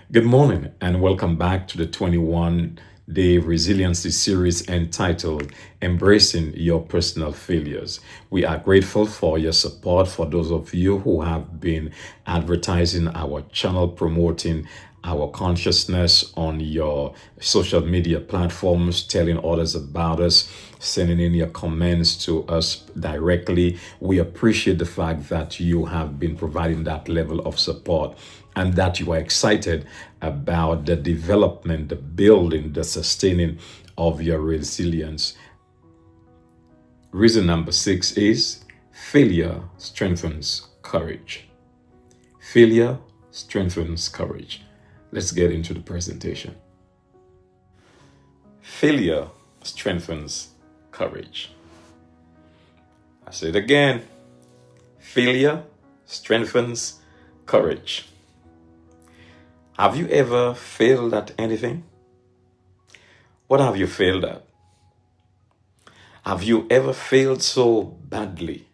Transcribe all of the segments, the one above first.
Good morning, and welcome back to the 21-day Resiliency Series entitled Embracing Your Personal Failures. We are grateful for your support for those of you who have been advertising our channel, promoting our consciousness on your social media platforms, telling others about us, sending in your comments to us directly. We appreciate the fact that you have been providing that level of support and that you are excited about the development, the building, the sustaining of your resilience. Reason number 6 is failure strengthens courage. Failure strengthens courage. Let's get into the presentation. Failure strengthens courage. I say it again. Failure strengthens courage. Have you ever failed at anything? What have you failed at? Have you ever failed so badly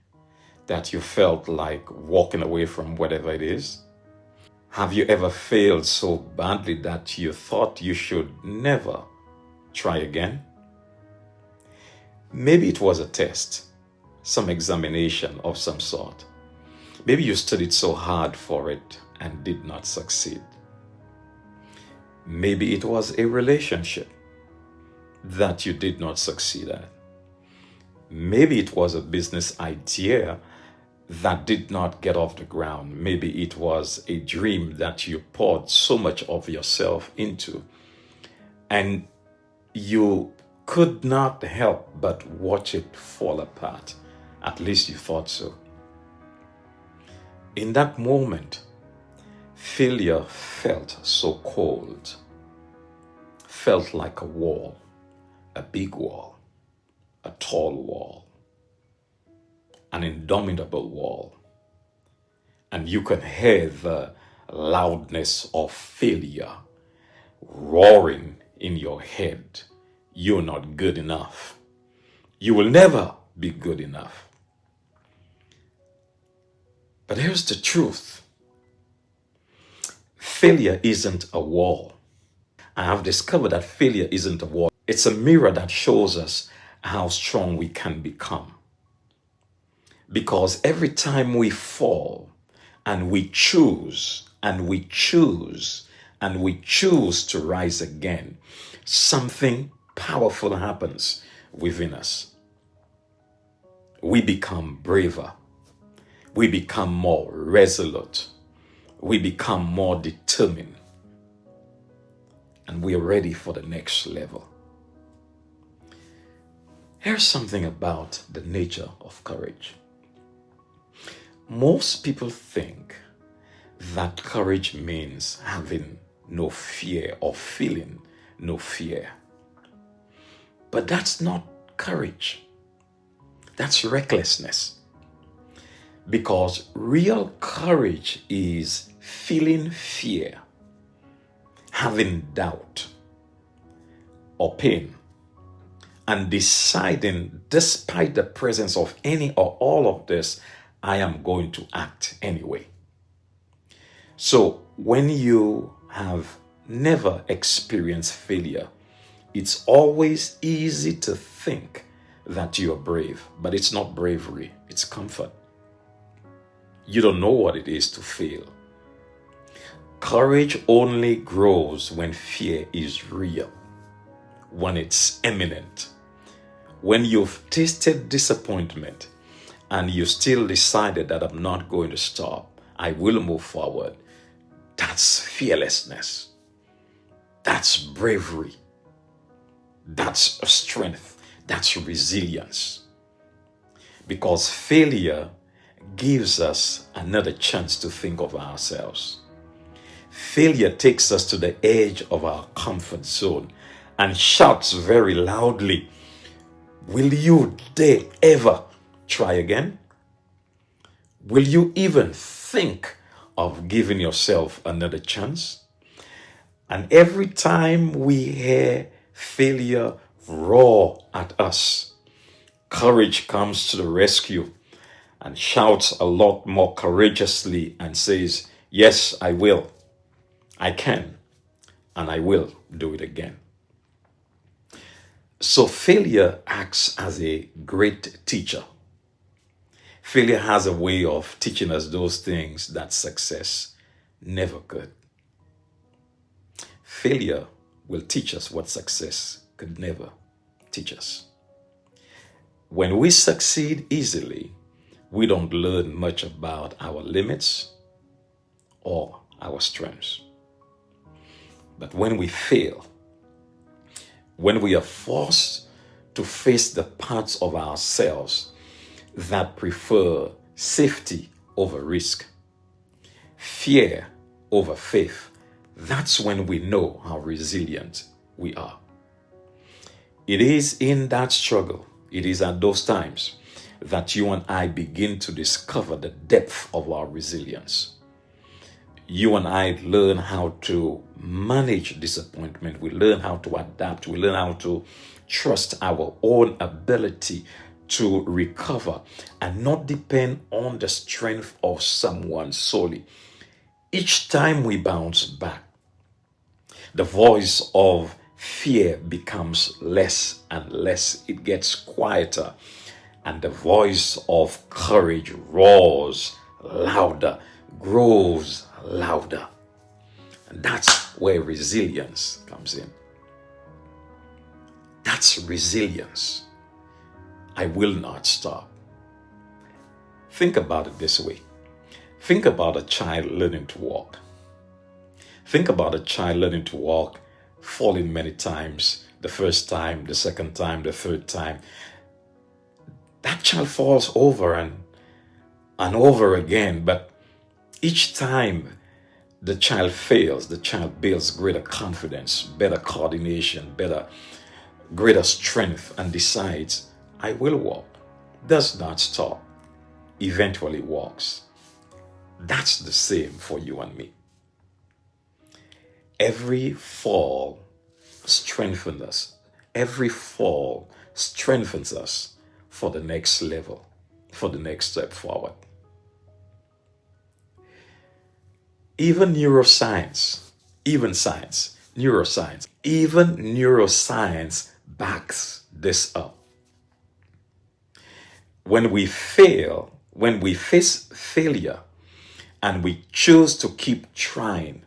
that you felt like walking away from whatever it is? Have you ever failed so badly that you thought you should never try again? Maybe it was a test, some examination of some sort. Maybe you studied so hard for it and did not succeed. Maybe it was a relationship that you did not succeed at. Maybe it was a business idea that did not get off the ground. Maybe it was a dream that you poured so much of yourself into, and you could not help but watch it fall apart. At least you thought so. In that moment, failure felt so cold, felt like a wall, a big wall, a tall wall, an indomitable wall. And you can hear the loudness of failure roaring in your head. You're not good enough. You will never be good enough. But here's the truth. Failure isn't a wall. I have discovered that failure isn't a wall. It's a mirror that shows us how strong we can become. Because every time we fall and we choose and we choose and we choose to rise again, something powerful happens within us. We become braver. We become more resolute. We become more determined. And we are ready for the next level. Here's something about the nature of courage. Most people think that courage means having no fear or feeling no fear. But that's not courage. That's recklessness. Because real courage is feeling fear, having doubt or pain, and deciding, despite the presence of any or all of this, I am going to act anyway. So when you have never experienced failure, it's always easy to think that you're brave, but it's not bravery, it's comfort. You don't know what it is to fail. Courage only grows when fear is real, when it's imminent, when you've tasted disappointment and you still decided that I'm not going to stop, I will move forward. That's fearlessness. That's bravery. That's a strength. That's resilience. Because failure gives us another chance to think of ourselves. Failure takes us to the edge of our comfort zone and shouts very loudly, will you dare ever try again? Will you even think of giving yourself another chance? And every time we hear failure roar at us, courage comes to the rescue and shouts a lot more courageously and says, yes, I will. I can. and I will do it again. So failure acts as a great teacher. Failure has a way of teaching us those things that success never could. Failure will teach us what success could never teach us. When we succeed easily, we don't learn much about our limits or our strengths. But when we fail, when we are forced to face the parts of ourselves that prefer safety over risk, fear over faith, that's when we know how resilient we are. It is in that struggle, it is at those times that you and I begin to discover the depth of our resilience. You and I learn how to manage disappointment. We learn how to adapt. We learn how to trust our own ability to recover and not depend on the strength of someone solely. Each time we bounce back, the voice of fear becomes less and less. It gets quieter, and the voice of courage roars louder, grows louder. And that's where resilience comes in. That's resilience. I will not stop. Think about it this way. Think about a child learning to walk. Think about a child learning to walk, falling many times, the first time, the second time, the third time. That child falls over and over again, but each time the child fails, the child builds greater confidence, better coordination, greater strength, and decides, I will walk. Does not stop. Eventually walks. That's the same for you and me. Every fall strengthens us. Every fall strengthens us for the next level, for the next step forward. Even neuroscience backs this up. When we face failure and we choose to keep trying,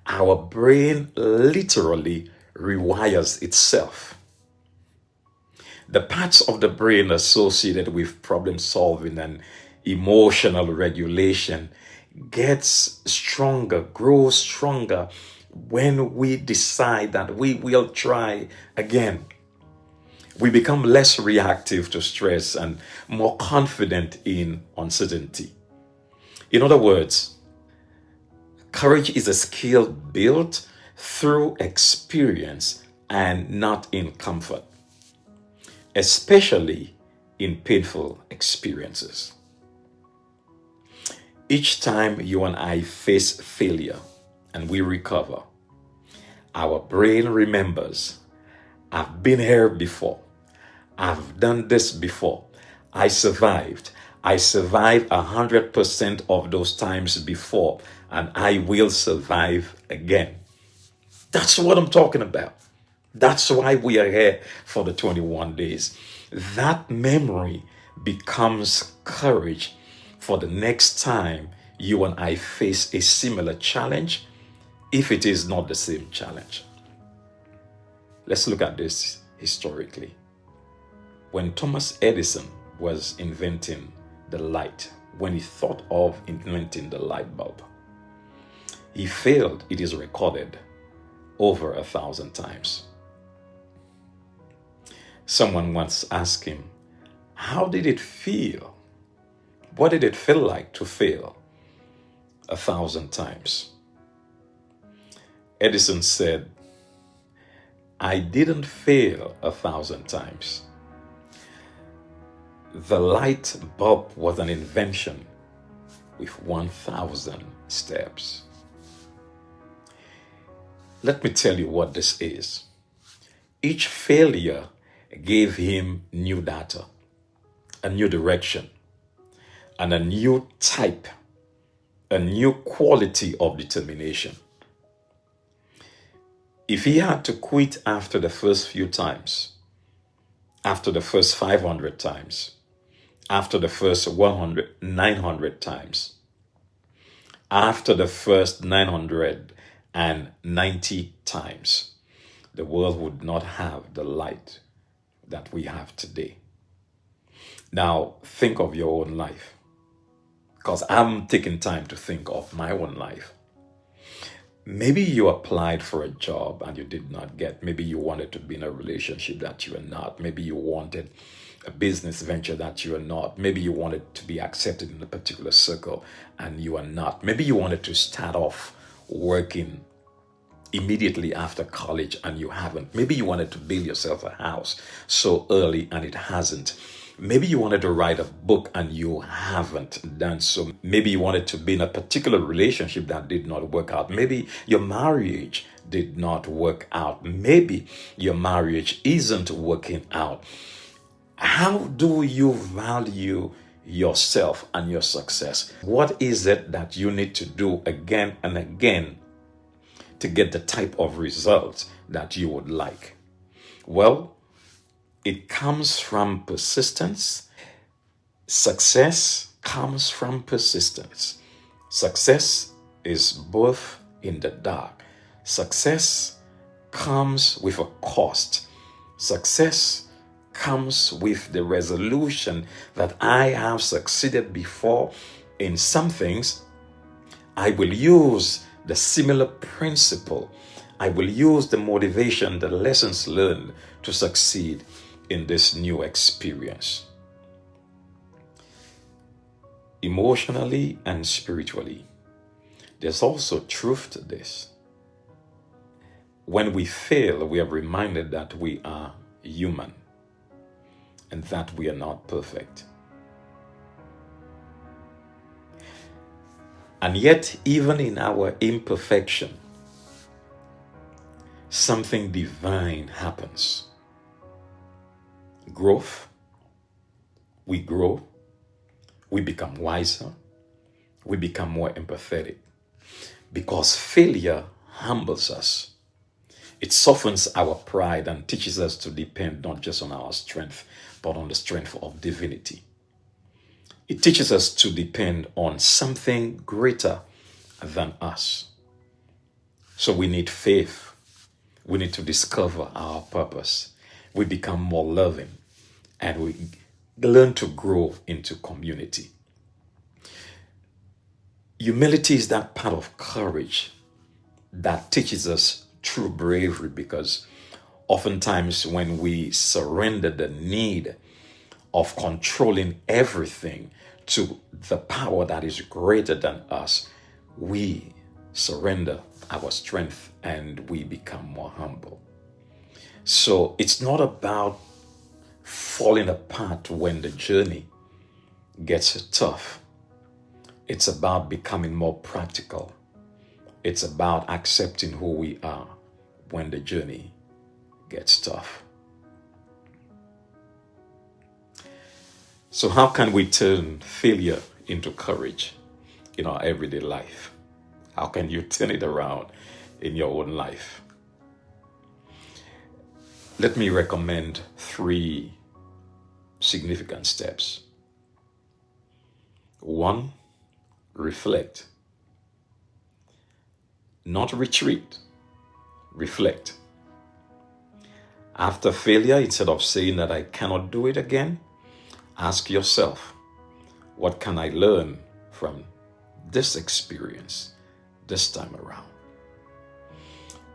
our brain literally rewires itself. The parts of the brain associated with problem solving and emotional regulation gets stronger, grows stronger when we decide that we will try again. We become less reactive to stress and more confident in uncertainty. In other words, courage is a skill built through experience and not in comfort, especially in painful experiences. Each time you and I face failure and we recover, our brain remembers, I've been here before. I've done this before. I survived. I survived 100% of those times before, and I will survive again. That's what I'm talking about. That's why we are here for the 21 days. That memory becomes courage for the next time you and I face a similar challenge, if it is not the same challenge. Let's look at this historically. When Thomas Edison was inventing the light, when he thought of inventing the light bulb, he failed, it is recorded, over 1,000 times. Someone once asked him, how did it feel? What did it feel like to fail 1,000 times? Edison said, I didn't fail 1,000 times. The light bulb was an invention with 1,000 steps. Let me tell you what this is. Each failure gave him new data, a new direction, and a new type, a new quality of determination. If he had to quit after the first few times, after the first 500 times, after the first 900 times, after the first 990 times, the world would not have the light that we have today. Now, think of your own life, because I'm taking time to think of my own life. Maybe you applied for a job and you did not get. Maybe you wanted to be in a relationship that you are not. Maybe you wanted a business venture that you are not. Maybe you wanted to be accepted in a particular circle and you are not. Maybe you wanted to start off working immediately after college and you haven't. Maybe you wanted to build yourself a house so early and it hasn't. Maybe you wanted to write a book and you haven't done so. Maybe you wanted to be in a particular relationship that did not work out. Maybe your marriage did not work out. Maybe your marriage isn't working out. How do you value yourself and your success? What is it that you need to do again and again to get the type of results that you would like? Well, it comes from persistence. Success comes from persistence. Success is both in the dark. Success comes with a cost. Success comes with the resolution that I have succeeded before in some things. I will use the similar principle. I will use the motivation, the lessons learned to succeed in this new experience. Emotionally and spiritually, there's also truth to this. When we fail, we are reminded that we are human and that we are not perfect. And yet, even in our imperfection, something divine happens. Growth. We grow. We become wiser. We become more empathetic. Because failure humbles us. It softens our pride and teaches us to depend not just on our strength, but on the strength of divinity. It teaches us to depend on something greater than us. So we need faith. We need to discover our purpose. We become more loving and we learn to grow into community. Humility is that part of courage that teaches us true bravery, because oftentimes when we surrender the need of controlling everything to the power that is greater than us, we surrender our strength and we become more humble. So it's not about falling apart when the journey gets tough. It's about becoming more practical. It's about accepting who we are when the journey gets tough. So how can we turn failure into courage in our everyday life? How can you turn it around in your own life? Let me recommend 3 significant steps. 1, reflect. Not retreat, reflect. After failure, instead of saying that I cannot do it again, ask yourself, what can I learn from this experience this time around?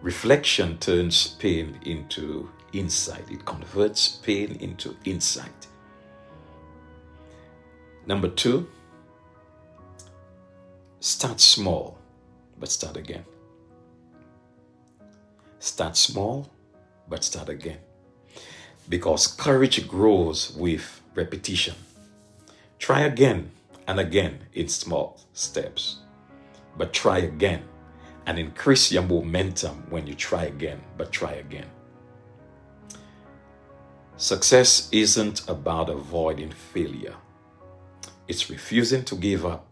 Reflection turns pain into insight. It converts pain into insight. Number 2, start small, but start again. Start small, but start again. Because courage grows with repetition. Try again and again in small steps, but try again and increase your momentum when you try again, but try again. Success isn't about avoiding failure. It's refusing to give up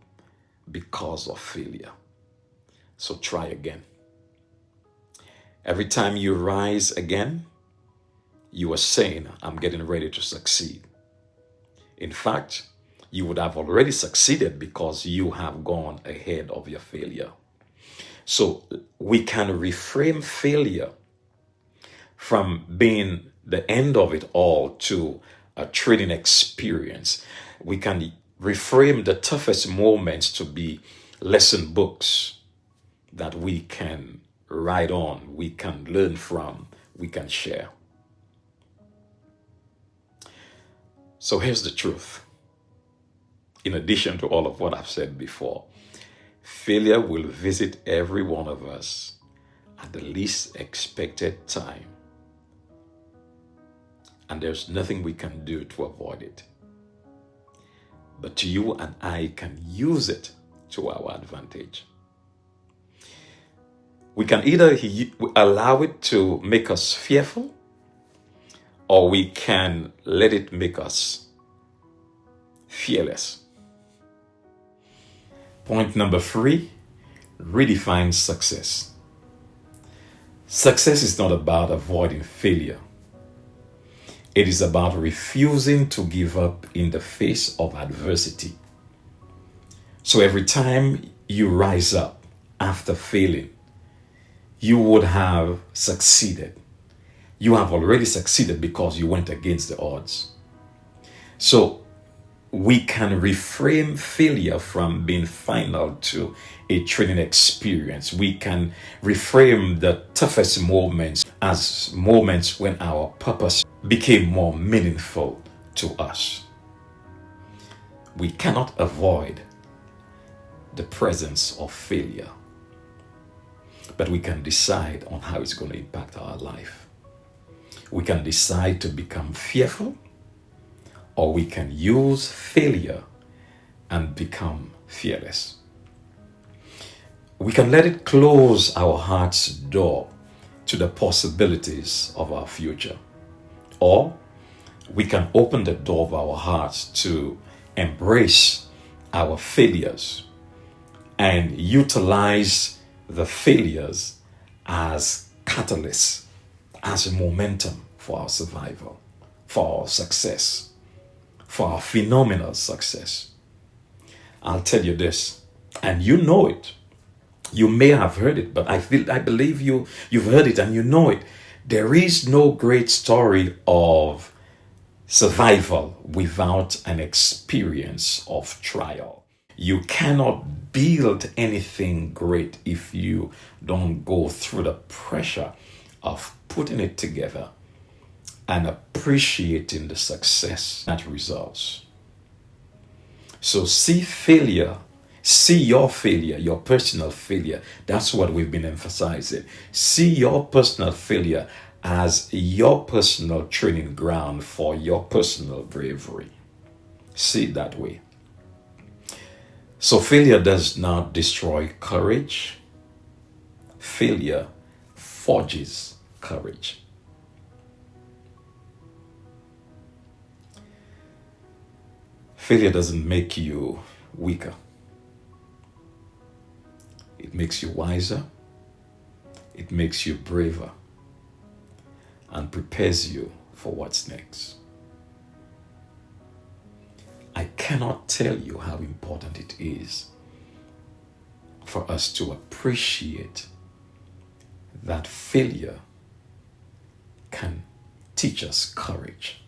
because of failure. So try again. Every time you rise again, you are saying, I'm getting ready to succeed. In fact, you would have already succeeded because you have gone ahead of your failure. So we can reframe failure from being the end of it all to a training experience. We can reframe the toughest moments to be lesson books that we can write on, we can learn from, we can share. So here's the truth. In addition to all of what I've said before, failure will visit every one of us at the least expected time. And there's nothing we can do to avoid it. But you and I can use it to our advantage. We can either allow it to make us fearful, or we can let it make us fearless. Point number 3, redefine success. Success is not about avoiding failure. It is about refusing to give up in the face of adversity. So every time you rise up after failing, you would have succeeded. You have already succeeded because you went against the odds. So we can reframe failure from being final to a training experience. We can reframe the toughest moments as moments when our purpose became more meaningful to us. We cannot avoid the presence of failure, but we can decide on how it's going to impact our life. We can decide to become fearful, or we can use failure and become fearless. We can let it close our heart's door to the possibilities of our future, or we can open the door of our hearts to embrace our failures and utilize the failures as catalysts, as a momentum for our survival, for our success, for our phenomenal success. I'll tell you this, and you know it. You may have heard it, but I believe you've heard it and you know it. There is no great story of survival without an experience of trial. You cannot build anything great if you don't go through the pressure of putting it together and appreciating the success that results. So see your failure, your personal failure. That's what we've been emphasizing. See your personal failure as your personal training ground for your personal bravery. See it that way. So failure does not destroy courage. Failure forges courage. Failure doesn't make you weaker. It makes you wiser. It makes you braver and prepares you for what's next. I cannot tell you how important it is for us to appreciate that failure can teach us courage.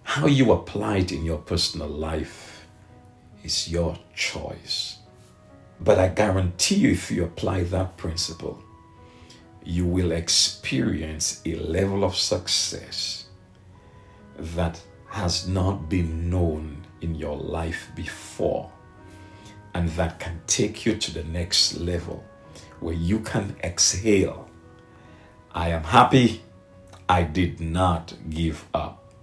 How you apply it in your personal life is your choice. But I guarantee you, if you apply that principle, you will experience a level of success that has not been known in your life before, and that can take you to the next level where you can exhale. I am happy I did not give up.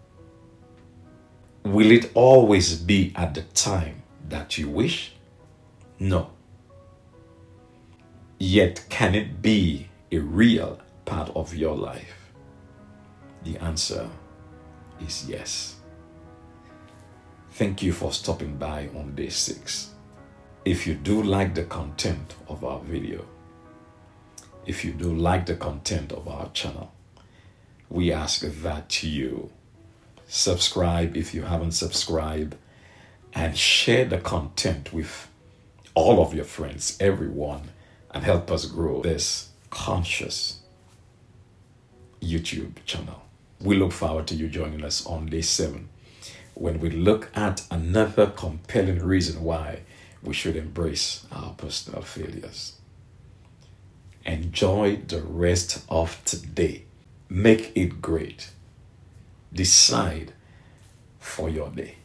Will it always be at the time that you wish? No. Yet, can it be a real part of your life? The answer is yes. Thank you for stopping by on day 6. If you do like the content of our video, if you do like the content of our channel, we ask that you subscribe if you haven't subscribed, and share the content with all of your friends, everyone, and help us grow this conscious YouTube channel. We look forward to you joining us on day 7 when we look at another compelling reason why we should embrace our personal failures. Enjoy the rest of today. Make it great. Decide for your day.